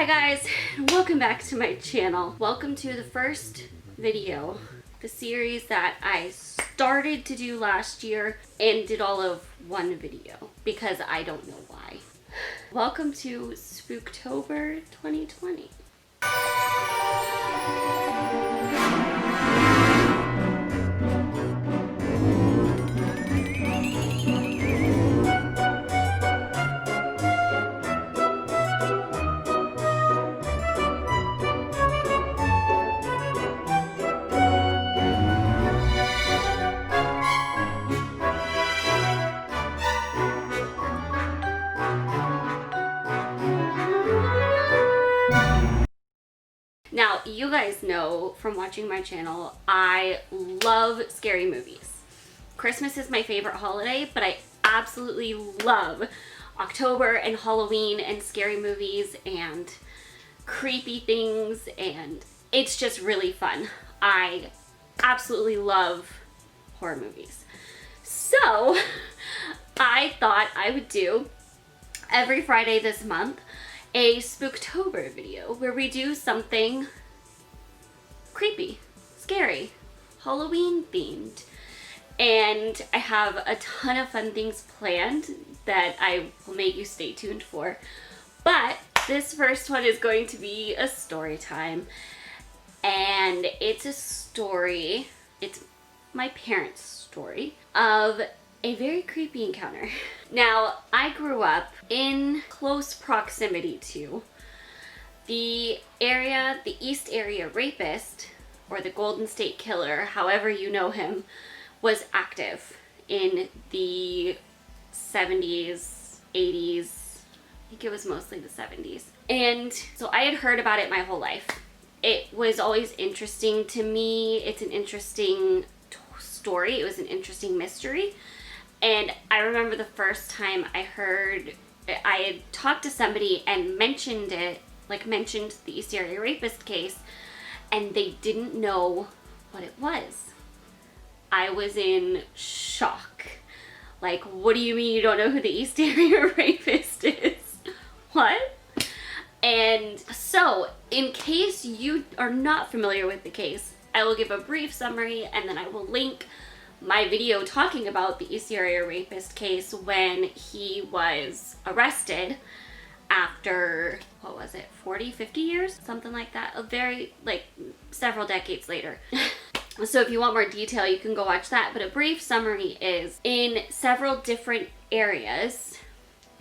Hi guys, welcome back to my channel. Welcome to the first video, the series that I started to do last year and did all of one video because I don't know why. Welcome to Spooktober 2020. Now, you guys know from watching my channel, I love scary movies. Christmas is my favorite holiday, but I absolutely love October and Halloween and scary movies and creepy things, and it's just really fun. I absolutely love horror movies. So, I thought I would do every Friday this month a Spooktober video where we do something creepy, scary, Halloween themed. And I have a ton of fun things planned that I will make you stay tuned for. But this first one is going to be a story time. And it's a story, it's my parents' story of a very creepy encounter. Now, I grew up in close proximity to the area, the East Area Rapist, or the Golden State Killer, however you know him, was active in the 70s, 80s, I think it was mostly the 70s. And so I had heard about it my whole life. It was always interesting to me. It's an interesting story. It was an interesting mystery. And I remember the first time I had talked to somebody and mentioned it, like mentioned the East Area Rapist case, and they didn't know what it was. I was in shock. Like, what do you mean you don't know who the East Area Rapist is? What? And so, in case you are not familiar with the case, I will give a brief summary and then I will link my video talking about the East Area Rapist case when he was arrested after, what was it, 40, 50 years? Something like that. A very, like, several decades later. So if you want more detail, you can go watch that. But a brief summary is, in several different areas,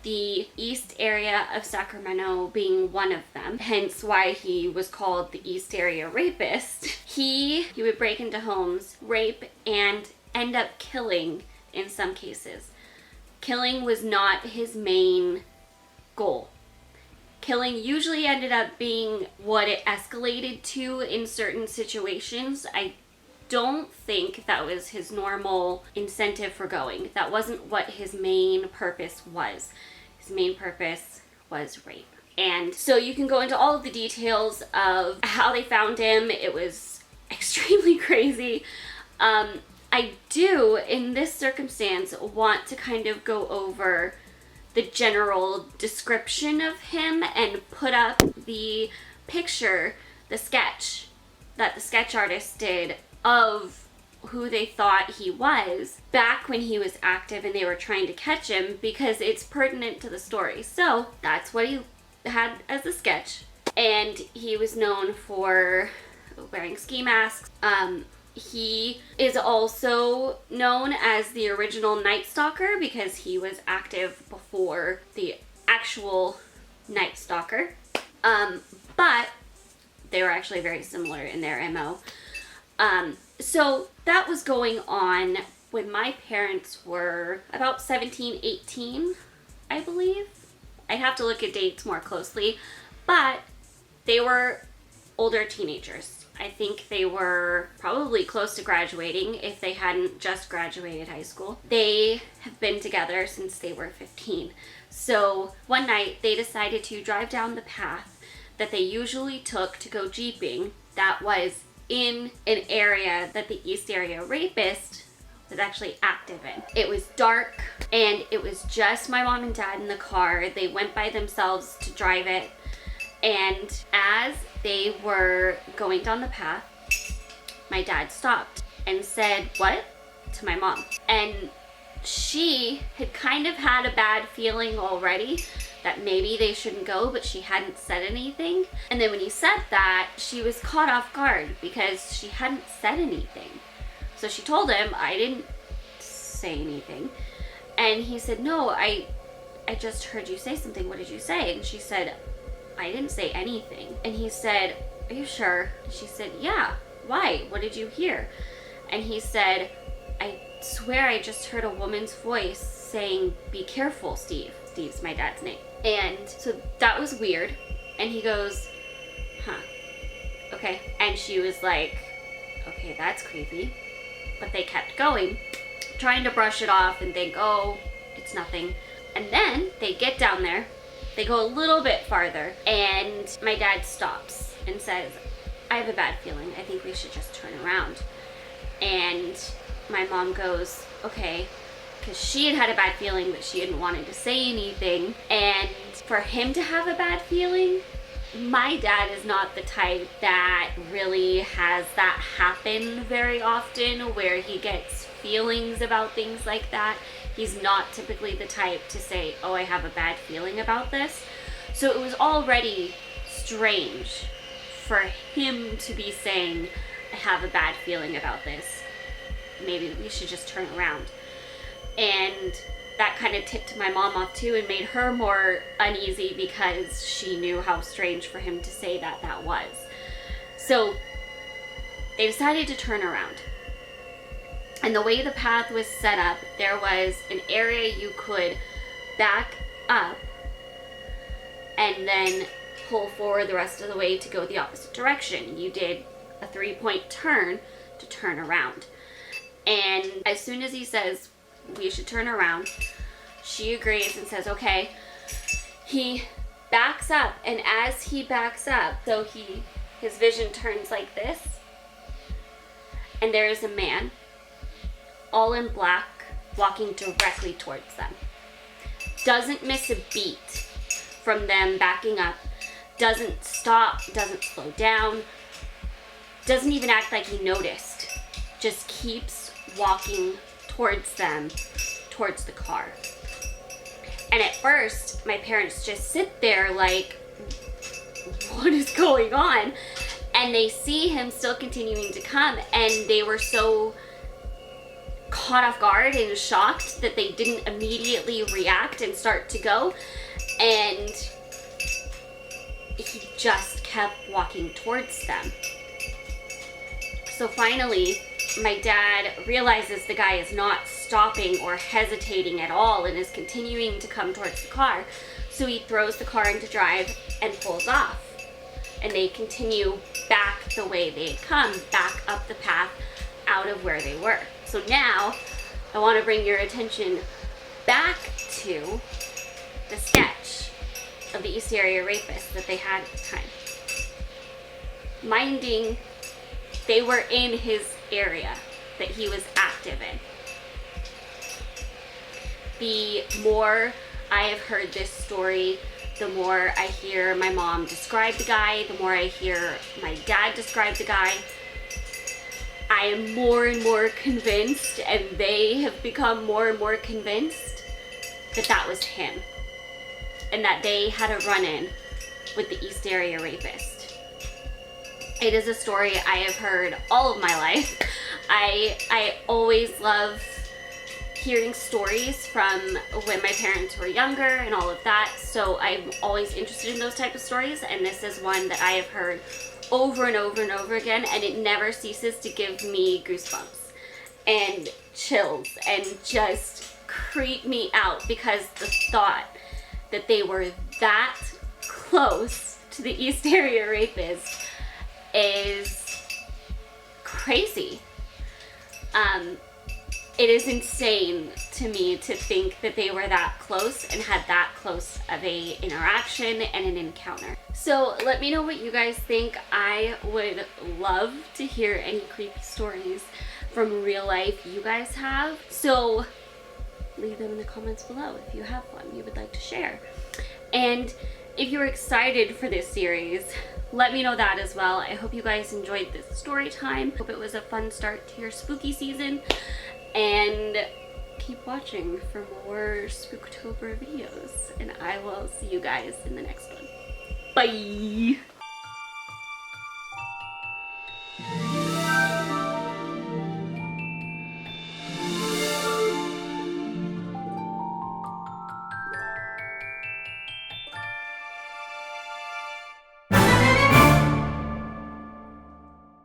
the East Area of Sacramento being one of them, hence why he was called the East Area Rapist, he would break into homes, rape, and end up killing in some cases. Killing was not his main goal. Killing usually ended up being what it escalated to in certain situations. I don't think that was his normal incentive for going. That wasn't what his main purpose was. His main purpose was rape. And so you can go into all of the details of how they found him. It was extremely crazy. I do, in this circumstance, want to kind of go over the general description of him and put up the picture, the sketch that the sketch artist did of who they thought he was back when he was active and they were trying to catch him, because it's pertinent to the story. So that's what he had as a sketch. And he was known for wearing ski masks. He is also known as the original Night Stalker because he was active before the actual Night Stalker. But they were actually very similar in their MO. So that was going on when my parents were about 17, 18, I believe. I'd have to look at dates more closely, but they were older teenagers. I think they were probably close to graduating if they hadn't just graduated high school. They have been together since they were 15. So one night they decided to drive down the path that they usually took to go jeeping that was in an area that the East Area Rapist was actually active in. It was dark and it was just my mom and dad in the car. They went by themselves to drive it. And as they were going down the path, my dad stopped and said, "What?" to my mom. And she had kind of had a bad feeling already that maybe they shouldn't go, but she hadn't said anything. And then when he said that, she was caught off guard because she hadn't said anything. So she told him, "I didn't say anything." And he said, "No, I just heard you say something. What did you say?" And she said, "I didn't say anything." And he said, "Are you sure?" And she said, "Yeah. Why? What did you hear?" And he said, "I swear I just heard a woman's voice saying, 'Be careful, Steve.'" Steve's my dad's name. And so that was weird. And he goes, "Huh, okay." And she was like, "Okay, that's creepy." But they kept going, trying to brush it off and think, "Oh, it's nothing." And then they get down there, they go a little bit farther, and my dad stops and says, "I have a bad feeling. I think we should just turn around." And my mom goes, "Okay," because she had had a bad feeling, but she hadn't wanted to say anything. And for him to have a bad feeling, my dad is not the type that really has that happen very often, where he gets feelings about things like that. He's not typically the type to say, "Oh, I have a bad feeling about this." So it was already strange for him to be saying, "I have a bad feeling about this. Maybe we should just turn around." And that kind of tipped my mom off too and made her more uneasy because she knew how strange for him to say that was. So they decided to turn around. And the way the path was set up, there was an area you could back up and then pull forward the rest of the way to go the opposite direction. You did a 3-point turn to turn around. And as soon as he says, "We should turn around," she agrees and says, "Okay." He backs up, and as he backs up, so his vision turns like this, and there is a man, all in black, walking directly towards them. Doesn't miss a beat from them backing up, doesn't stop, doesn't slow down, doesn't even act like he noticed, just keeps walking towards them, towards the car. And at first, my parents just sit there like, what is going on? And they see him still continuing to come, and they were so caught off guard and shocked that they didn't immediately react and start to go. And he just kept walking towards them. So finally, my dad realizes the guy is not stopping or hesitating at all and is continuing to come towards the car. So he throws the car into drive and pulls off. And they continue back the way they had come, back up the path out of where they were. So now I want to bring your attention back to the sketch of the East Area Rapist that they had at the time. Minding they were in his area that he was active in. The more I have heard this story, the more I hear my mom describe the guy, the more I hear my dad describe the guy, I am more and more convinced, and they have become more and more convinced that that was him, and that they had a run-in with the East Area Rapist. It is a story I have heard all of my life. I always love hearing stories from when my parents were younger and all of that, so I'm always interested in those type of stories, and this is one that I have heard over and over and over again, and it never ceases to give me goosebumps and chills and just creep me out, because the thought that they were that close to the East Area Rapist is crazy. It is insane to me to think that they were that close and had that close of a interaction and an encounter. So let me know what you guys think. I would love to hear any creepy stories from real life you guys have. So leave them in the comments below if you have one you would like to share. And if you're excited for this series, let me know that as well. I hope you guys enjoyed this story time. Hope it was a fun start to your spooky season. And keep watching for more Spooktober videos. And I will see you guys in the next one. Bye!